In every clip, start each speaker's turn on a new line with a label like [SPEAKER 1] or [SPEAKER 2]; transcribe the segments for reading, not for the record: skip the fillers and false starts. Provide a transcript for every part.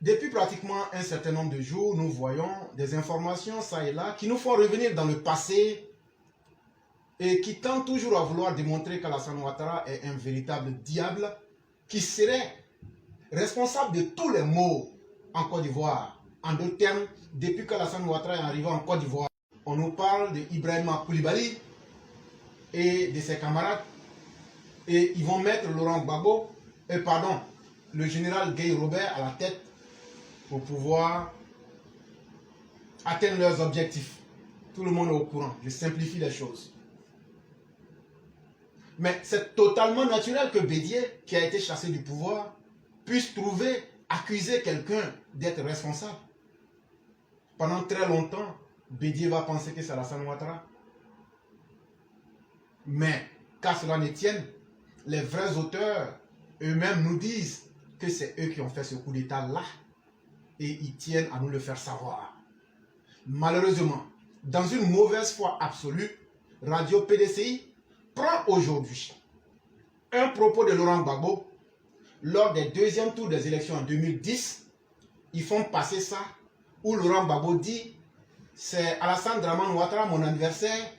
[SPEAKER 1] Depuis pratiquement un certain nombre de jours, nous voyons des informations ça et là qui nous font revenir dans le passé et qui tentent toujours à vouloir démontrer qu'Alassane Ouattara est un véritable diable qui serait responsable de tous les maux en Côte d'Ivoire. En d'autres termes, depuis qu'Alassane Ouattara est arrivé en Côte d'Ivoire, on nous parle d'Ibrahima Koulibaly et de ses camarades et ils vont mettre Laurent Gbagbo, le général Guy Robert à la tête pour pouvoir atteindre leurs objectifs. Tout le monde est au courant, je simplifie les choses. Mais c'est totalement naturel que Bédié, qui a été chassé du pouvoir, puisse accuser quelqu'un d'être responsable. Pendant très longtemps, Bédié va penser que c'est Alassane Ouattara. Mais, qu'à cela ne tienne, les vrais auteurs eux-mêmes nous disent que c'est eux qui ont fait ce coup d'État-là. Et ils tiennent à nous le faire savoir. Malheureusement, dans une mauvaise foi absolue, Radio PDCI prend aujourd'hui un propos de Laurent Gbagbo lors des deuxièmes tours des élections en 2010. Ils font passer ça où Laurent Gbagbo dit c'est Alassane Dramane Ouattara, mon adversaire,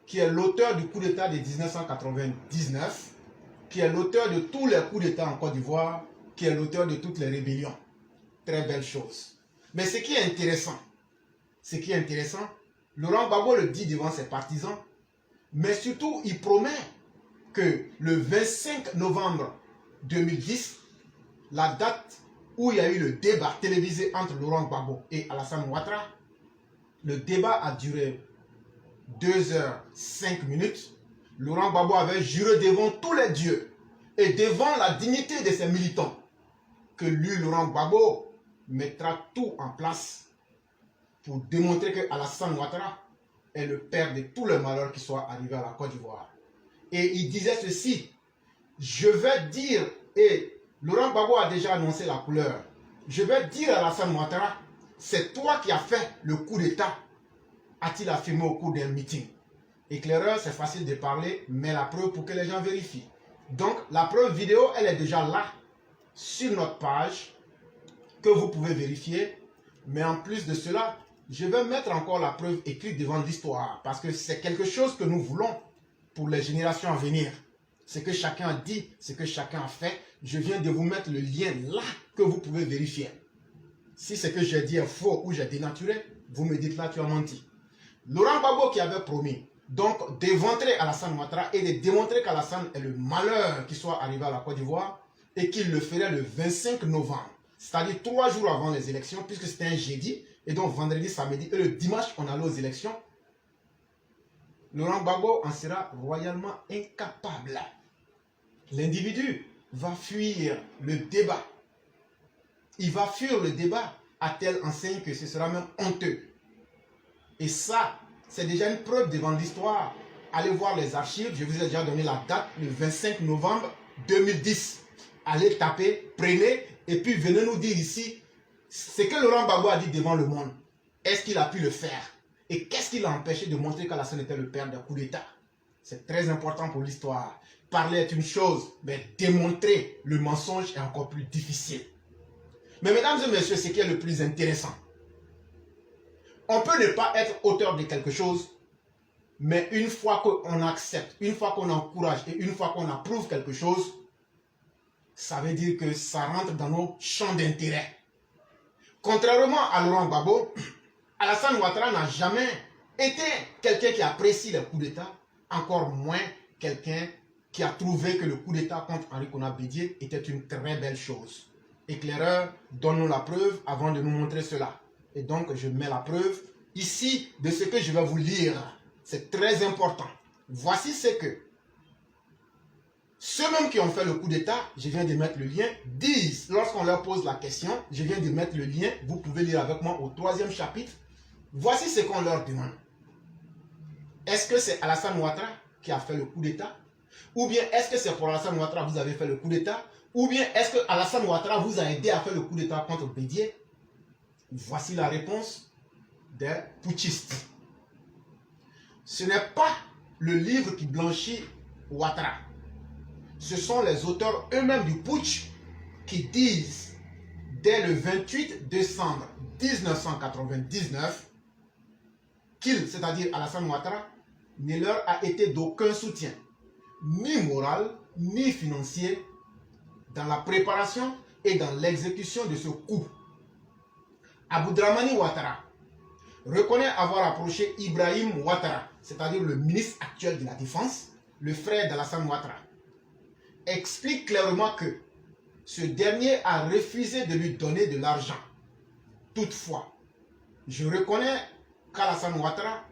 [SPEAKER 1] qui est l'auteur du coup d'État de 1999, qui est l'auteur de tous les coups d'État en Côte d'Ivoire, qui est l'auteur de toutes les rébellions. Très belle chose. Mais ce qui est intéressant, Laurent Gbagbo le dit devant ses partisans, mais surtout il promet que le 25 novembre 2010, la date où il y a eu le débat télévisé entre Laurent Gbagbo et Alassane Ouattara, le débat a duré 2h05. Laurent Gbagbo avait juré devant tous les dieux et devant la dignité de ses militants que lui, Laurent Gbagbo, mettra tout en place pour démontrer que Alassane Ouattara est le père de tous les malheurs qui soient arrivés à la Côte d'Ivoire. Et il disait ceci, je vais dire, et Laurent Gbagbo a déjà annoncé la couleur, je vais dire à Alassane Ouattara, c'est toi qui as fait le coup d'État, a-t-il affirmé au cours d'un meeting. Éclaireur, c'est facile de parler, mais la preuve pour que les gens vérifient. Donc, la preuve vidéo, elle est déjà là, sur notre page, que vous pouvez vérifier. Mais en plus de cela, je vais mettre encore la preuve écrite devant l'histoire, parce que c'est quelque chose que nous voulons pour les générations à venir. Ce que chacun a dit, ce que chacun a fait, je viens de vous mettre le lien là, que vous pouvez vérifier. Si ce que j'ai dit est faux ou j'ai dénaturé, vous me dites là, tu as menti. Laurent Gbagbo qui avait promis donc d'éventrer Alassane Ouattara et de démontrer qu'Alassane est le malheur qui soit arrivé à la Côte d'Ivoire et qu'il le ferait le 25 novembre, c'est-à-dire 3 jours avant les élections, puisque c'était un jeudi, et donc vendredi, samedi et le dimanche, on allait aux élections. Laurent Gbagbo en sera royalement incapable. L'individu va fuir le débat. Il va fuir le débat à telle enseigne que ce sera même honteux. Et ça, c'est déjà une preuve devant l'histoire. Allez voir les archives, je vous ai déjà donné la date, le 25 novembre 2010. Allez taper, prenez, et puis venez nous dire ici ce que Laurent Gbagbo a dit devant le monde. Est-ce qu'il a pu le faire? Et qu'est-ce qui l'a empêché de montrer qu'Alassane était le père d'un coup d'État? C'est très important pour l'histoire. Parler est une chose, mais démontrer le mensonge est encore plus difficile. Mais mesdames et messieurs, ce qui est le plus intéressant, on peut ne pas être auteur de quelque chose, mais une fois qu'on accepte, une fois qu'on encourage et une fois qu'on approuve quelque chose, ça veut dire que ça rentre dans nos champs d'intérêt. Contrairement à Laurent Gbagbo, Alassane Ouattara n'a jamais été quelqu'un qui apprécie les coups d'État, encore moins quelqu'un qui a trouvé que le coup d'État contre Henri Konan Bédié était une très belle chose. Éclaireur, donne-nous la preuve avant de nous montrer cela. Et donc, je mets la preuve ici de ce que je vais vous lire. C'est très important. Voici ce que ceux-mêmes qui ont fait le coup d'État, je viens de mettre le lien, disent, lorsqu'on leur pose la question, je viens de mettre le lien, vous pouvez lire avec moi au 3e chapitre. Voici ce qu'on leur demande. Est-ce que c'est Alassane Ouattara qui a fait le coup d'État? Ou bien est-ce que c'est pour Alassane Ouattara que vous avez fait le coup d'État? Ou bien est-ce que Alassane Ouattara vous a aidé à faire le coup d'État contre Bédié? Voici la réponse des putschistes. Ce n'est pas le livre qui blanchit Ouattara. Ce sont les auteurs eux-mêmes du putsch qui disent dès le 28 décembre 1999 qu'il, c'est-à-dire Alassane Ouattara, ne leur a été d'aucun soutien, ni moral, ni financier, dans la préparation et dans l'exécution de ce coup. Abdramani Ouattara reconnaît avoir approché Ibrahim Ouattara, c'est-à-dire le ministre actuel de la Défense, le frère d'Alassane Ouattara, explique clairement que ce dernier a refusé de lui donner de l'argent. Toutefois, je reconnais qu'Alassane Ouattara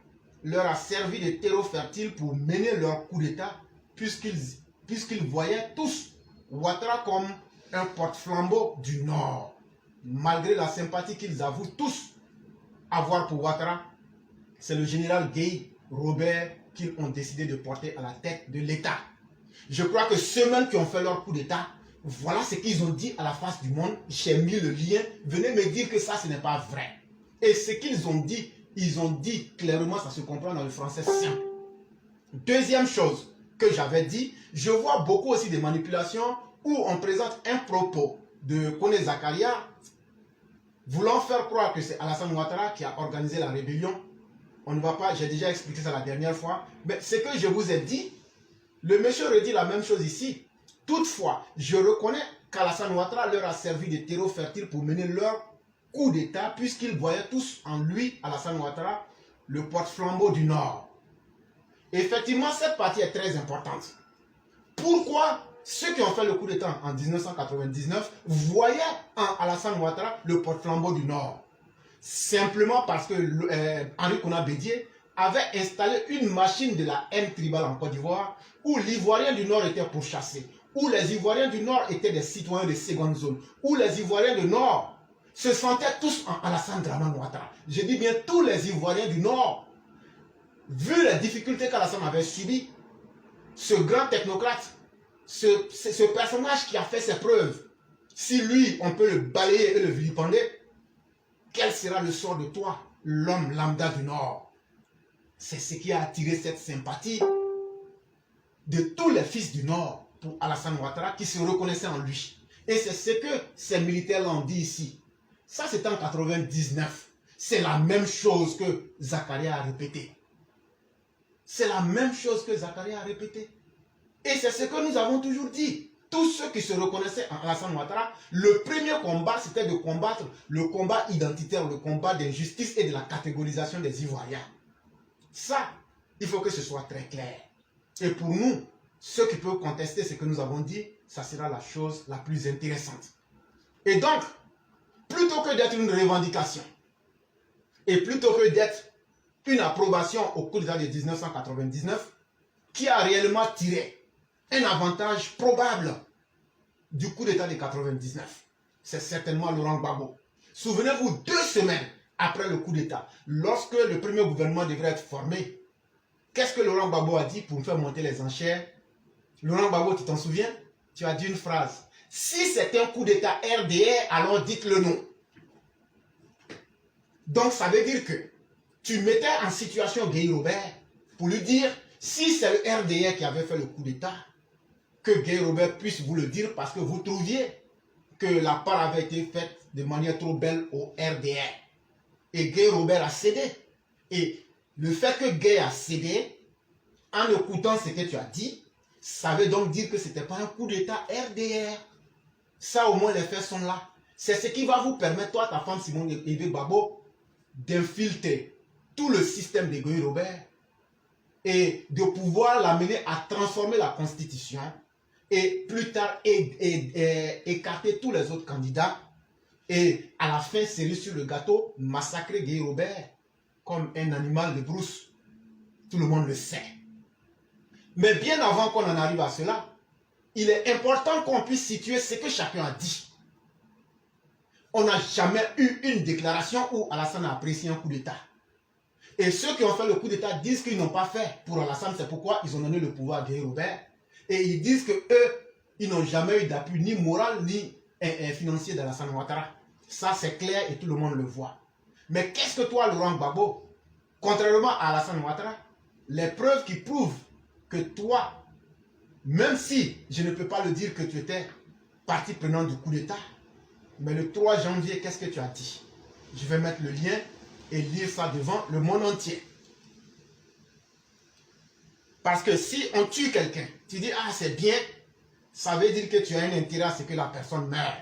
[SPEAKER 1] leur a servi de terreau fertile pour mener leur coup d'État, puisqu'ils voyaient tous Ouattara comme un porte-flambeau du Nord. Malgré la sympathie qu'ils avouent tous avoir pour Ouattara, c'est le général Guy Robert qu'ils ont décidé de porter à la tête de l'État. Je crois que ceux-mêmes qui ont fait leur coup d'État, voilà ce qu'ils ont dit à la face du monde. J'ai mis le lien. Venez me dire que ça, ce n'est pas vrai. Et ce qu'ils ont dit clairement, ça se comprend dans le français simple. Deuxième chose que j'avais dit, je vois beaucoup aussi des manipulations où on présente un propos de Kone Zakaria voulant faire croire que c'est Alassane Ouattara qui a organisé la rébellion. On ne va pas, j'ai déjà expliqué ça la dernière fois. Mais ce que je vous ai dit, le monsieur redit la même chose ici. Toutefois, je reconnais qu'Alassane Ouattara leur a servi de terreau fertile pour mener leur coup d'État, puisqu'ils voyaient tous en lui, Alassane Ouattara, le porte-flambeau du Nord. Effectivement, cette partie est très importante. Pourquoi ceux qui ont fait le coup d'État en 1999 voyaient en Alassane Ouattara le porte-flambeau du Nord? Simplement parce que Henri Konan Bédié avait installé une machine de la haine tribale en Côte d'Ivoire où l'Ivoirien du Nord était pourchassé, où les Ivoiriens du Nord étaient des citoyens de seconde zone, où les Ivoiriens du Nord se sentaient tous en Alassane Dramane Ouattara. Je dis bien tous les Ivoiriens du Nord. Vu les difficultés qu'Alassane avait subies, ce grand technocrate, ce personnage qui a fait ses preuves, si lui, on peut le balayer et le vilipender, quel sera le sort de toi, l'homme lambda du Nord? C'est ce qui a attiré cette sympathie de tous les fils du Nord pour Alassane Ouattara qui se reconnaissaient en lui. Et c'est ce que ces militaires l'ont dit ici. Ça, c'est en 99. C'est la même chose que Zakaria a répété. C'est la même chose que Zakaria a répété. Et c'est ce que nous avons toujours dit. Tous ceux qui se reconnaissaient en Alassane Ouattara, le premier combat, c'était de combattre le combat identitaire, le combat d'injustice et de la catégorisation des Ivoiriens. Ça, il faut que ce soit très clair. Et pour nous, ceux qui peuvent contester ce que nous avons dit, ça sera la chose la plus intéressante. Et donc, plutôt que d'être une revendication, et plutôt que d'être une approbation au coup d'État de 1999, qui a réellement tiré un avantage probable du coup d'État de 1999, c'est certainement Laurent Gbagbo. Souvenez-vous, 2 semaines après le coup d'État, lorsque le premier gouvernement devrait être formé, qu'est-ce que Laurent Gbagbo a dit pour faire monter les enchères? Laurent Gbagbo, tu t'en souviens? Tu as dit une phrase. Si c'est un coup d'État RDR, alors dites-le non. Donc ça veut dire que tu mettais en situation Guy Robert pour lui dire, si c'est le RDR qui avait fait le coup d'État, que Guy Robert puisse vous le dire parce que vous trouviez que la part avait été faite de manière trop belle au RDR. Et Guy Robert a cédé. Et le fait que Guy a cédé, en écoutant ce que tu as dit, ça veut donc dire que ce n'était pas un coup d'État RDR. Ça, au moins, les faits sont là. C'est ce qui va vous permettre, toi, ta femme Simone Ebe Gbagbo, d'infiltrer tout le système de Guy Robert et de pouvoir l'amener à transformer la Constitution et plus tard écarter tous les autres candidats et à la fin, série sur le gâteau, massacrer Guy Robert comme un animal de brousse. Tout le monde le sait. Mais bien avant qu'on en arrive à cela, il est important qu'on puisse situer ce que chacun a dit. On n'a jamais eu une déclaration où Alassane a apprécié un coup d'État. Et ceux qui ont fait le coup d'État disent qu'ils n'ont pas fait pour Alassane, c'est pourquoi ils ont donné le pouvoir à Guy Robert. Et ils disent que eux, ils n'ont jamais eu d'appui ni moral ni financier d'Alassane Ouattara. Ça, c'est clair et tout le monde le voit. Mais qu'est-ce que toi, Laurent Gbagbo, contrairement à Alassane Ouattara, les preuves qui prouvent que toi, même si je ne peux pas le dire que tu étais partie prenante du coup d'État, Mais le 3 janvier, qu'est-ce que tu as dit? Je vais mettre le lien et lire ça devant le monde entier. Parce que si on tue quelqu'un, tu dis, ah c'est bien, ça veut dire que tu as un intérêt à ce que la personne meure.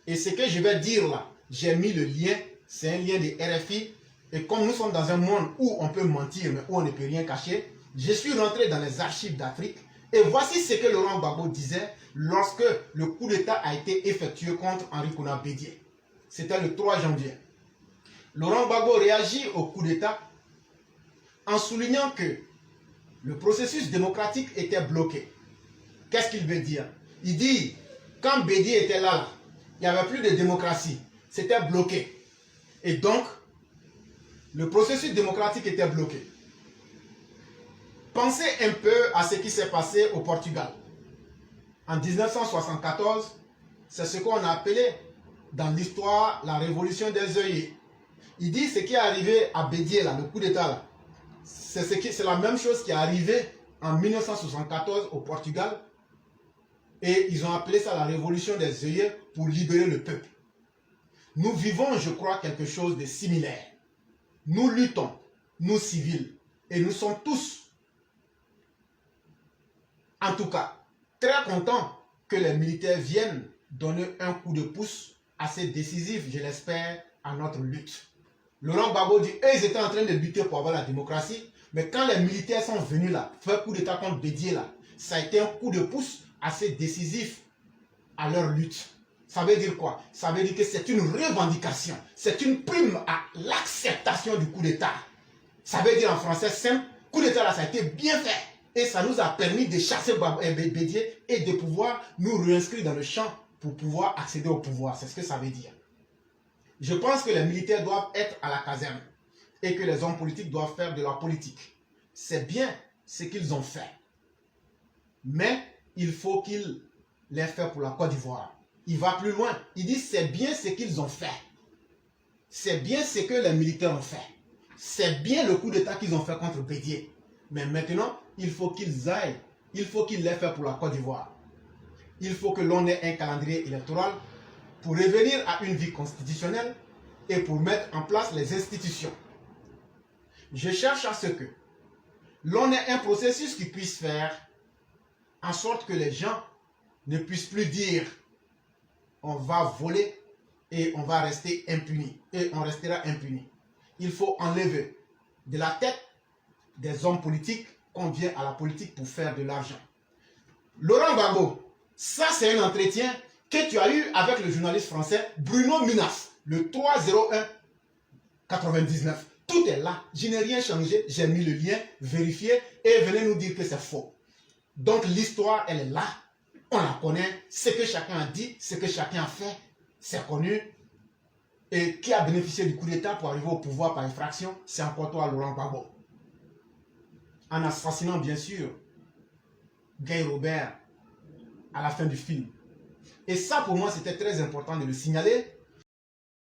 [SPEAKER 1] Et ce que je vais dire là, j'ai mis le lien, c'est un lien de RFI. Et comme nous sommes dans un monde où on peut mentir, mais où on ne peut rien cacher, je suis rentré dans les archives d'Afrique. Et voici ce que Laurent Gbagbo disait lorsque le coup d'État a été effectué contre Henri Konan Bédié. C'était le 3 janvier. Laurent Gbagbo réagit au coup d'État en soulignant que le processus démocratique était bloqué. Qu'est-ce qu'il veut dire? Il dit, quand Bédié était là, il n'y avait plus de démocratie. C'était bloqué. Et donc, le processus démocratique était bloqué. Pensez un peu à ce qui s'est passé au Portugal. En 1974, c'est ce qu'on a appelé dans l'histoire la révolution des œillets. Il dit ce qui est arrivé à Bédié, là, le coup d'État, c'est la même chose qui est arrivé en 1974 au Portugal. Et ils ont appelé ça la révolution des œillets pour libérer le peuple. Nous vivons, je crois, quelque chose de similaire. Nous luttons, nous civils, et nous sommes tous, en tout cas, très contents que les militaires viennent donner un coup de pouce assez décisif, je l'espère, à notre lutte. Laurent Gbagbo dit, eux, ils étaient en train de lutter pour avoir la démocratie, mais quand les militaires sont venus là, faire coup d'État contre Bédié là, ça a été un coup de pouce assez décisif à leur lutte. Ça veut dire quoi? Ça veut dire que c'est une revendication, c'est une prime à l'acceptation du coup d'État. Ça veut dire en français simple, coup d'État là, ça a été bien fait. Et ça nous a permis de chasser Bédié et de pouvoir nous réinscrire dans le champ pour pouvoir accéder au pouvoir. C'est ce que ça veut dire. Je pense que les militaires doivent être à la caserne et que les hommes politiques doivent faire de la politique. C'est bien ce qu'ils ont fait. Mais il faut qu'ils l'aient fait pour la Côte d'Ivoire. Il va plus loin. Il dit c'est bien ce qu'ils ont fait. C'est bien ce que les militaires ont fait. C'est bien le coup d'État qu'ils ont fait contre Bédié. Mais maintenant, il faut qu'ils aillent. Il faut qu'ils l'aient fait pour la Côte d'Ivoire. Il faut que l'on ait un calendrier électoral pour revenir à une vie constitutionnelle et pour mettre en place les institutions. Je cherche à ce que l'on ait un processus qui puisse faire en sorte que les gens ne puissent plus dire on va voler et on va rester impuni. Et on restera impuni. Il faut enlever de la tête des hommes politiques qu'on vient à la politique pour faire de l'argent. Laurent Gbagbo, ça c'est un entretien que tu as eu avec le journaliste français Bruno Minas, le 3/01/99. Tout est là, je n'ai rien changé, j'ai mis le lien, vérifié et venez nous dire que c'est faux. Donc l'histoire, elle est là, on la connaît, ce que chacun a dit, ce que chacun a fait, c'est connu. Et qui a bénéficié du coup d'État pour arriver au pouvoir par effraction, c'est encore toi, Laurent Gbagbo. En assassinant bien sûr Guy Robert à la fin du film. Et ça pour moi c'était très important de le signaler